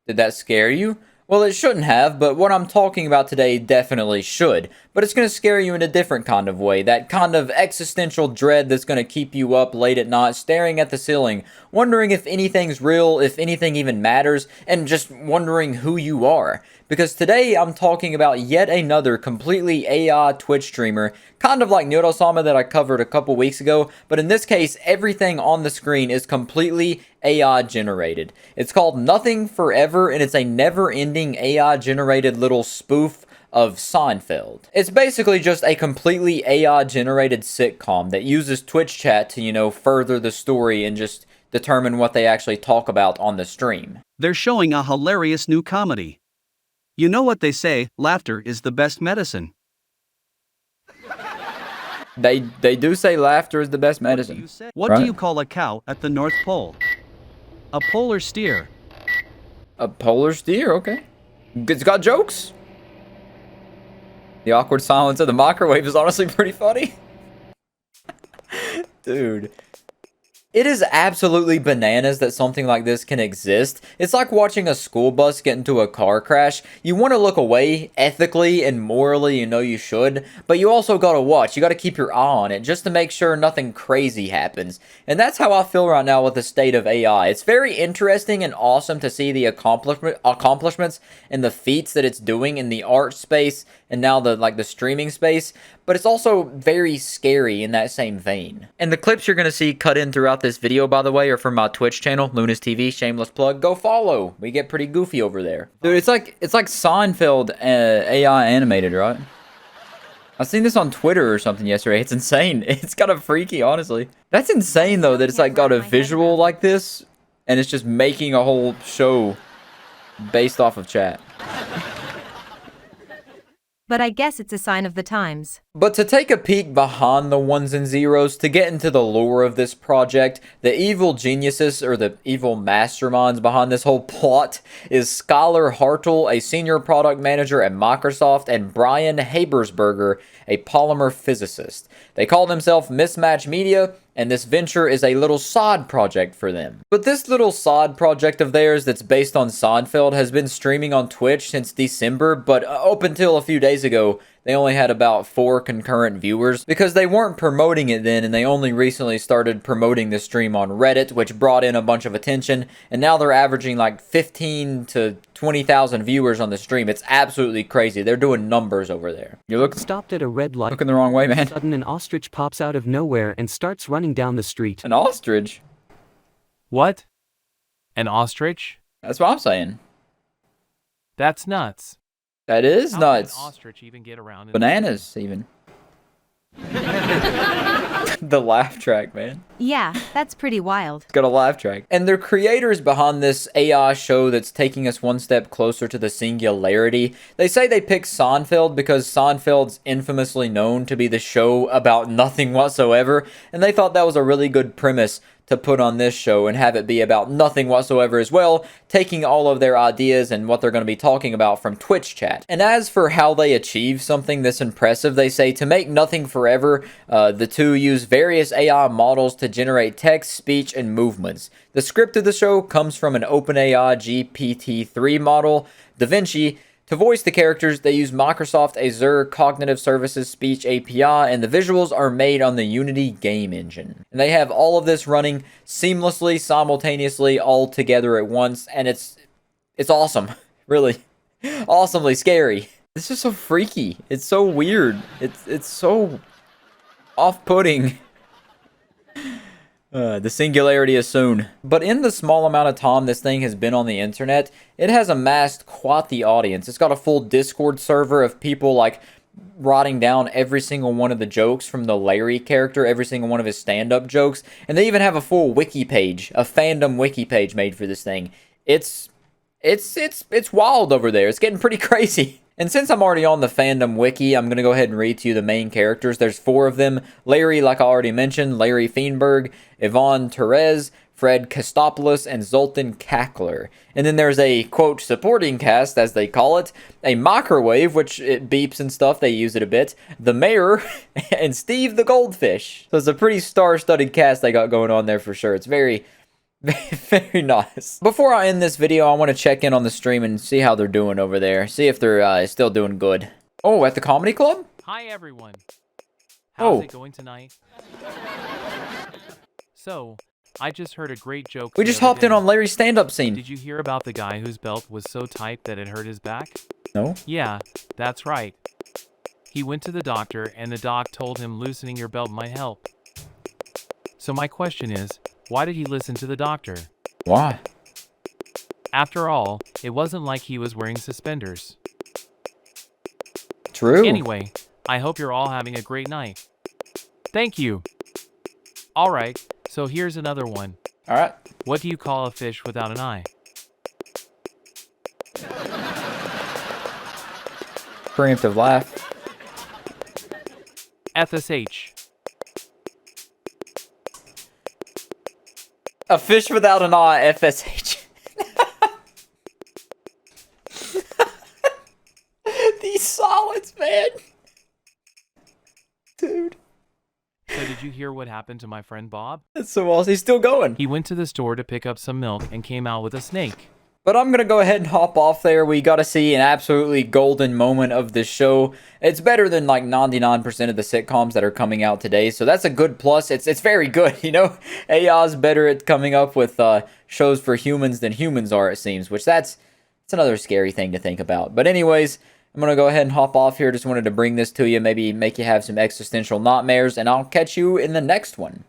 Did that scare you? Well, it shouldn't have, but what I'm talking about today definitely should. But it's going to scare you in a different kind of way. That kind of existential dread that's going to keep you up late at night, staring at the ceiling, wondering if anything's real, if anything even matters, and just wondering who you are. Because today I'm talking about yet another completely AI Twitch streamer, kind of like Nyorosama that I covered a couple weeks ago, but in this case, everything on the screen is completely AI generated. It's called Nothing Forever, and it's a never-ending AI generated little spoof of Seinfeld. It's basically just a completely AI generated sitcom that uses Twitch chat to, further the story and just determine what they actually talk about on the stream. They're showing a hilarious new comedy. You know what they say, laughter is the best medicine. They do say laughter is the best medicine. What do you call a cow at the North Pole? A polar steer. A polar steer, okay. It's got jokes. The awkward silence of the microwave is honestly pretty funny. Dude. It is absolutely bananas that something like this can exist. It's like watching a school bus get into a car crash. You want to look away ethically and morally, you should, but you also gotta watch. You gotta keep your eye on it just to make sure nothing crazy happens. And that's how I feel right now with the state of AI. It's very interesting and awesome to see the accomplishments and the feats that it's doing in the art space and now the streaming space, but it's also very scary in that same vein. And the clips you're gonna see cut in throughout this video, by the way, are from my Twitch channel, Luneist TV, shameless plug. Go follow. We get pretty goofy over there. Dude, it's like Seinfeld AI animated, right? I seen this on Twitter or something yesterday. It's insane. It's kind of freaky, honestly. That's insane though, that it's like got a visual like this and it's just making a whole show based off of chat. But I guess it's a sign of the times. But to take a peek behind the ones and zeros, to get into the lore of this project, the evil geniuses, or the evil masterminds behind this whole plot, is Skylar Hartle, a senior product manager at Microsoft, and Brian Habersberger, a polymer physicist. They call themselves Mismatch Media, and this venture is a little side project for them. But this little side project of theirs that's based on Seinfeld has been streaming on Twitch since December, but up until a few days ago, they only had about 4 concurrent viewers because they weren't promoting it then, and they only recently started promoting the stream on Reddit, which brought in a bunch of attention, and now they're averaging like 15 to 20,000 viewers on the stream. It's absolutely crazy. They're doing numbers over there. You're stopped at a red light. Looking the wrong way, man. Sudden, an ostrich pops out of nowhere and starts running down the street. An ostrich? What? An ostrich? That's what I'm saying. That's nuts. That is How nuts. can an ostrich even get around? Bananas, even. The laugh track, man. Yeah, that's pretty wild. It's got a laugh track. And they're creators behind this AI show that's taking us one step closer to the singularity. They say they picked Seinfeld because Seinfeld's infamously known to be the show about nothing whatsoever, and they thought that was a really good premise to put on this show and have it be about nothing whatsoever as well, taking all of their ideas and what they're going to be talking about from Twitch chat. And as for how they achieve something this impressive, they say to make Nothing Forever, the two use various AI models to generate text, speech, and movements. The script of the show comes from an OpenAI GPT-3 model, DaVinci. To voice the characters, they use Microsoft Azure Cognitive Services Speech API, and the visuals are made on the Unity game engine. And they have all of this running seamlessly, simultaneously, all together at once, and it's awesome. Really. Awesomely scary. This is so freaky. It's so weird. It's so off-putting. The singularity is soon. But in the small amount of time this thing has been on the internet, it has amassed quite the audience. It's got a full Discord server of people like writing down every single one of the jokes from the Larry character, every single one of his stand-up jokes, and they even have a full wiki page, a fandom wiki page made for this thing. It's wild over there. It's getting pretty crazy. And since I'm already on the fandom wiki, I'm going to go ahead and read to you the main characters. There's 4 of them. Larry, like I already mentioned, Larry Feenberg, Yvonne Therese, Fred Kostopoulos, and Zoltan Kakler. And then there's a, quote, supporting cast, as they call it, a microwave, which it beeps and stuff, they use it a bit, the mayor, and Steve the Goldfish. So it's a pretty star-studded cast they got going on there for sure. It's very Very nice. Before I end this video, I want to check in on the stream and see how they're doing over there. See if they're still doing good. Oh, at the comedy club? Hi, everyone. How's Oh. it going tonight? So, I just heard a great joke. We the just other hopped in day. on Larry's stand-up scene. Did you hear about the guy whose belt was so tight that it hurt his back? No? Yeah, that's right. He went to the doctor, and the doc told him loosening your belt might help. So my question is, why did he listen to the doctor? Why? After all, it wasn't like he was wearing suspenders. True. Anyway, I hope you're all having a great night. Thank you. Alright, so here's another one. Alright. What do you call a fish without an eye? Preemptive laugh. FSH. A fish without an eye, FSH. These solids, man. Dude. So did you hear what happened to my friend Bob? That's so awesome. He's still going. He went to the store to pick up some milk and came out with a snake. But I'm going to go ahead and hop off there. We got to see an absolutely golden moment of this show. It's better than like 99% of the sitcoms that are coming out today. So that's a good plus. It's very good, you know. AI's better at coming up with shows for humans than humans are, it seems. Which that's another scary thing to think about. But anyways, I'm going to go ahead and hop off here. Just wanted to bring this to you. Maybe make you have some existential nightmares. And I'll catch you in the next one.